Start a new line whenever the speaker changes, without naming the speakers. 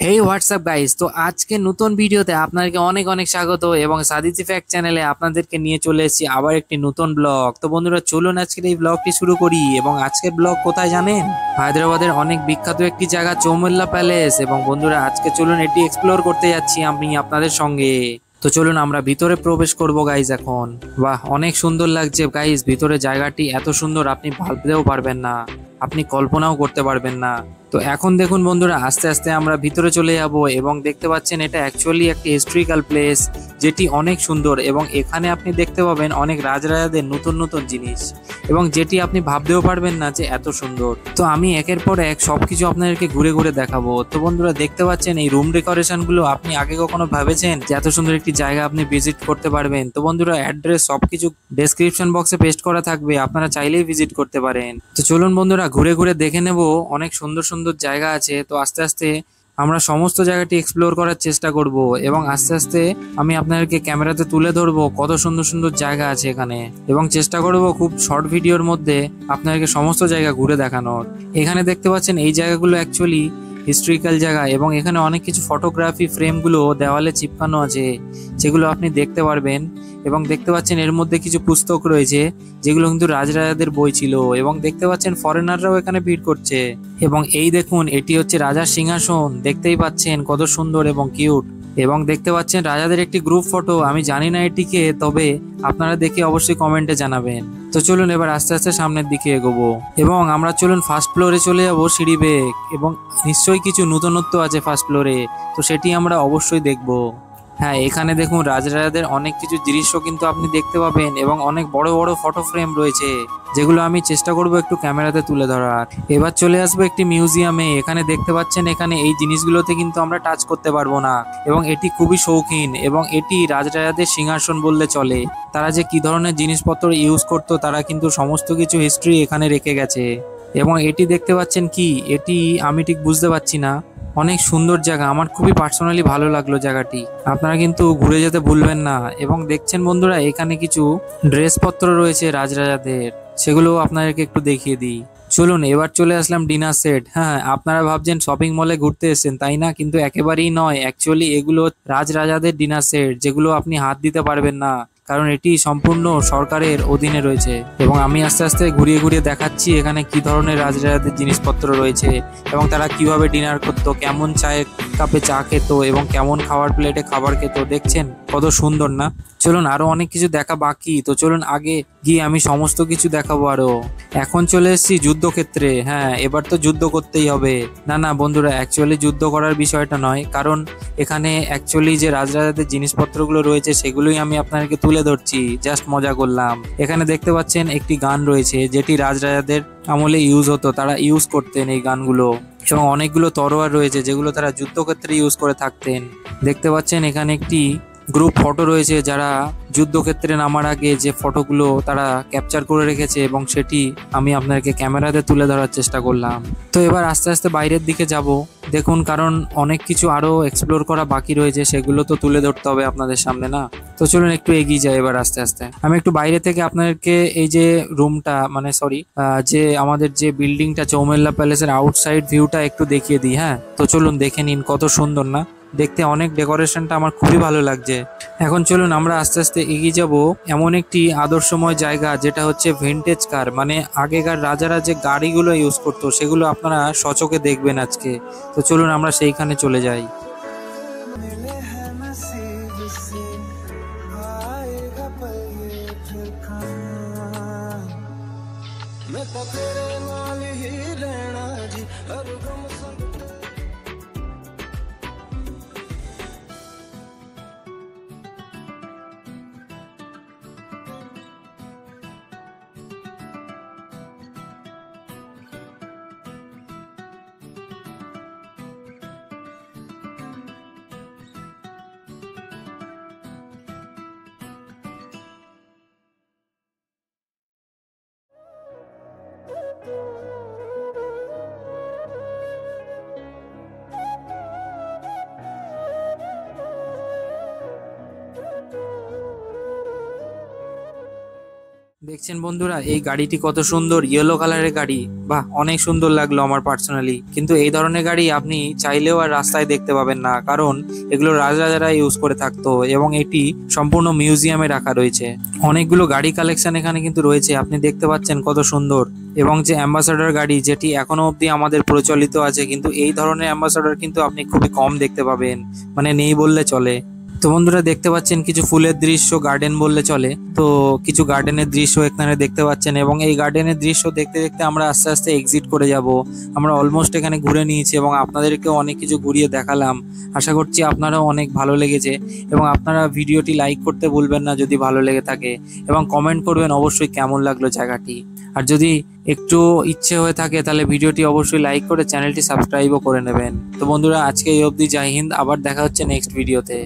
হেই WhatsApp guys, তো আজকে নতুন ভিডিওতে আপনাদেরকে অনেক অনেক স্বাগত এবং সাদিতি ফ্যাক্ট চ্যানেলে আপনাদেরকে নিয়ে চলে এসেছি আবার একটি নতুন ব্লগ। তো বন্ধুরা চলুন আজকের এই ব্লগটি শুরু করি। এবং আজকের ব্লগ কোথায় জানেন? হায়দ্রাবাদের অনেক বিখ্যাত একটি জায়গা চৌমুল্লা প্যালেস। এবং বন্ধুরা আজকে চলুন এটি এক্সপ্লোর করতে যাচ্ছি আমি আপনাদের সঙ্গে। তো চলুন আমরা ভিতরে প্রবেশ করব গাইজ এখন। বাহ, অনেক সুন্দর লাগছে গাইজ, ভিতরে জায়গাটি এত সুন্দর আপনি ভাবতেও পারবেন না, আপনি কল্পনাও করতে পারবেন না। তো এখন দেখুন বন্ধুরা, আস্তে আস্তে আমরা ভিতরে চলে যাব এবং দেখতে পাচ্ছেন এটা অ্যাকচুয়ালি একটি হিস্ট্রিক্যাল প্লেস, যেটি অনেক সুন্দর। এবং এখানে আপনি দেখতে পাবেন অনেক রাজরাজাদের নতুন নতুন জিনিস, এবং যেটি আপনি ভাবতেও পারবেন না যে এত সুন্দর। তো আমি একের পর এক সবকিছু আপনাদেরকে ঘুরে ঘুরে দেখাবো। তো বন্ধুরা দেখতে পাচ্ছেন এই রুম ডেকোরেশন গুলো, আপনি আগে কখনো ভেবেছেন যে এত সুন্দর একটি জায়গা আপনি ভিজিট করতে পারবেন? তো বন্ধুরা অ্যাড্রেস সবকিছু ডেসক্রিপশন বক্সে পেস্ট করা থাকবে, আপনারা চাইলেই ভিজিট করতে পারেন। তো চলুন বন্ধুরা ঘুরে ঘুরে দেখে নেব, অনেক সুন্দর সুন্দর জায়গা আছে। তো আস্তে আস্তে আমরা সমস্ত জায়গাটি এক্সপ্লোর করার চেষ্টা করব, এবং আস্তে আস্তে আমি আপনাদেরকে ক্যামেরাতে তুলে ধরবো কত সুন্দর সুন্দর জায়গা আছে এখানে, এবং চেষ্টা করব খুব শর্ট ভিডিওর মধ্যে আপনাদেরকে সমস্ত জায়গা ঘুরে দেখানোর। এখানে দেখতে পাচ্ছেন এই জায়গাগুলো অ্যাকচুয়ালি হিস্ট্রিক্যাল জায়গা, এবং এখানে অনেক কিছু ফটোগ্রাফি ফ্রেমগুলো দেওয়ালে চিপকানো আছে, যেগুলো আপনি দেখতে পারবেন। এবং দেখতে পাচ্ছেন এর মধ্যে কিছু পুস্তক রয়েছে, যেগুলো কিন্তু রাজরাজাদের বই ছিল। এবং দেখতে পাচ্ছেন ফরেনাররাও এখানে ভিড় করছে। এবং এই দেখুন, এটি হচ্ছে রাজার সিংহাসন, দেখতেই পাচ্ছেন কত সুন্দর এবং কিউট। এবং দেখতে পাচ্ছেন রাজাদের একটি গ্রুপ ফটো, আমি জানি না এটিকে, তবে আপনারা দেখে অবশ্যই কমেন্টে জানাবেন। তো চলুন এবার আস্তে আস্তে সামনের দিকে এগোবো, এবং আমরা চলুন ফার্স্ট ফ্লোরে চলে যাবো সিঁড়ি বেয়ে। এবং নিশ্চয়ই কিছু নতুনত্ব আছে ফার্স্ট ফ্লোরে, তো সেটি আমরা অবশ্যই দেখবো। হ্যাঁ, এখানে দেখুন রাজরাজাদের অনেক কিছু দৃশ্য কিন্তু আপনি দেখতে পাবেন, এবং অনেক বড় বড় ফটো ফ্রেম রয়েছে, যেগুলো আমি চেষ্টা করব একটু ক্যামেরাতে তুলে ধরার। এবার চলে আসবো একটি মিউজিয়ামে। এখানে দেখতে পাচ্ছেন এখানে এই জিনিসগুলোতে কিন্তু আমরা টাচ করতে পারবো না, এবং এটি খুবই শৌখিন, এবং এটি রাজরাজাদের সিংহাসন বললে চলে। তারা যে কি ধরনের জিনিসপত্র ইউজ করতো, তারা কিন্তু সমস্ত কিছু হিস্ট্রি এখানে রেখে গেছে। এবং এটি দেখতে পাচ্ছেন কি, এটি আমি ঠিক বুঝতে পারছি না। অনেক সুন্দর জায়গা, আমার খুবই পার্সোনালি ভালো লাগলো জায়গাটি, আপনারা কিন্তু ঘুরে যেতে ভুলবেন না। এবং দেখছেন বন্ধুরা এখানে কিছু ড্রেসপত্র রয়েছে রাজরাজাদের, সেগুলো আপনাদেরকে একটু দেখিয়ে দিই। চলুন এবার চলে আসলাম ডিনার সেট। হ্যাঁ, আপনারা ভাবছেন শপিং মলে ঘুরতে এসেছেন, তাই না? কিন্তু একেবারেই নয়, অ্যাকচুয়ালি এগুলো রাজরাজাদের ডিনার সেট, যেগুলো আপনি হাত দিতে পারবেন না, কারণ এটি সম্পূর্ণ সরকারের অধীনে রয়েছে। এবং আমি আস্তে আস্তে ঘুরিয়ে ঘুরিয়ে দেখাচ্ছি এখানে কি ধরনের রাজরাজাদের জিনিসপত্র রয়েছে, এবং তারা কিভাবে ডিনার করতো, কেমন চায়ের কাপে চা খেত, এবং কেমন খাবার প্লেটে খাবার খেত। দেখছেন কত সুন্দর না? চলুন আরো অনেক কিছু দেখা বাকি, তো চলুন আগে গিয়ে আমি সমস্ত কিছু দেখাবো আরো। এখন চলে এসেছি যুদ্ধক্ষেত্রে। হ্যাঁ, এবার তো যুদ্ধ করতেই হবে। না না বন্ধুরা, অ্যাকচুয়ালি যুদ্ধ করার বিষয়টা নয়, কারণ এখানে অ্যাকচুয়ালি যে রাজরাজাদের জিনিসপত্রগুলো রয়েছে সেগুলোই আমি আপনাদেরকে তুলে ধরছি, জাস্ট মজা করলাম। এখানে দেখতে পাচ্ছেন একটি গান রয়েছে, যেটি রাজরাজাদের আমলে ইউজ হতো, তারা ইউজ করতেন এই গানগুলো। এবং অনেকগুলো তরোয়ার রয়েছে, যেগুলো তারা যুদ্ধক্ষেত্রে ইউজ করে থাকতেন। দেখতে পাচ্ছেন এখানে একটি গ্রুপ ফটো রয়েছে, যারা যুদ্ধক্ষেত্রে নামার আগে যে ফটোগুলো তারা ক্যাপচার করে রেখেছে, এবং সেটি আমি আপনাদেরকে ক্যামেরাতে তুলে ধরার চেষ্টা করলাম। তো এবার আস্তে আস্তে বাইরের দিকে যাব, দেখুন, কারণ অনেক কিছু আরো এক্সপ্লোর করা বাকি রয়েছে, সেগুলো তো তুলে ধরতে হবে আপনাদের সামনে, না? তো চলুন একটু এগিয়ে যাই এবার আস্তে আস্তে। আমি একটু বাইরে থেকে আপনাদেরকে এই যে রুমটা, মানে সরি, যে আমাদের যে বিল্ডিংটা চৌমেল্লা প্যালেসের আউটসাইড ভিউটা একটু দেখিয়ে দিই। হ্যাঁ, তো চলুন দেখে নিন কত সুন্দর না দেখতে, অনেক ডেকোরেশনটা আমার খুবই ভালো লাগছে। এখন চলুন আমরা আস্তে আস্তে এগিয়ে যাব এমন একটি আদর্শময় জায়গা, যেটা হচ্ছে ভিনটেজ কার, মানে আগেকার রাজারা যে গাড়িগুলো ইউজ করতো, সেগুলো আপনারা সচক্ষে দেখবেন আজকে। তো চলুন আমরা সেইখানে চলে যাই।
मिले हैं नसीब से आएगा पल ये फिर कहाँ मैं तो तेरे नाल ही रहना जी हर गम संग
দেখছেন বন্ধুরা, এই গাড়িটি কত সুন্দর, ইয়েলো কালারের গাড়ি। বাহ, অনেক সুন্দর লাগলো আমার পার্সোনালি। কিন্তু এই ধরনের গাড়ি আপনি চাইলেও আর রাস্তায় দেখতে পাবেন না, কারণ এগুলো রাজারা ইউজ করে থাকতো এবং এটি সম্পূর্ণ মিউজিয়ামে রাখা রয়েছে। অনেকগুলো গাড়ি কালেকশন এখানে কিন্তু রয়েছে, আপনি দেখতে পাচ্ছেন কত সুন্দর। এবং যে অ্যাম্বাসাডর গাড়ি, যেটি এখনো অবধি আমাদের প্রচলিত আছে, কিন্তু এই ধরনের অ্যাম্বাসাডর কিন্তু আপনি খুবই কম দেখতে পাবেন, মানে নেই বললে চলে। তো বন্ধুরা দেখতে পাচ্ছেন কিছু ফুলের দৃশ্য, গার্ডেন বললে চলে। তো কিছু গার্ডেনের দৃশ্য এখানে দেখতে পাচ্ছেন, এবং এই গার্ডেনের দৃশ্য দেখতে দেখতে আমরা আস্তে আস্তে এক্সিট করে যাব। আমরা অলমোস্ট এখানে ঘুরে নিয়েছি এবং আপনাদেরকেও অনেক কিছু ঘুরিয়ে দেখালাম। আশা করছি আপনারাও অনেক ভালো লেগেছে, এবং আপনারা ভিডিওটি লাইক করতে ভুলবেন না যদি ভালো লেগে থাকে, এবং কমেন্ট করবেন অবশ্যই কেমন লাগলো জায়গাটি। আর যদি একটু ইচ্ছে হয়ে থাকে তাহলে ভিডিওটি অবশ্যই লাইক করে চ্যানেলটি সাবস্ক্রাইবও করে নেবেন। তো বন্ধুরা আজকে এই অবধি, জয় হিন্দ, আবার দেখা হচ্ছে নেক্সট ভিডিওতে।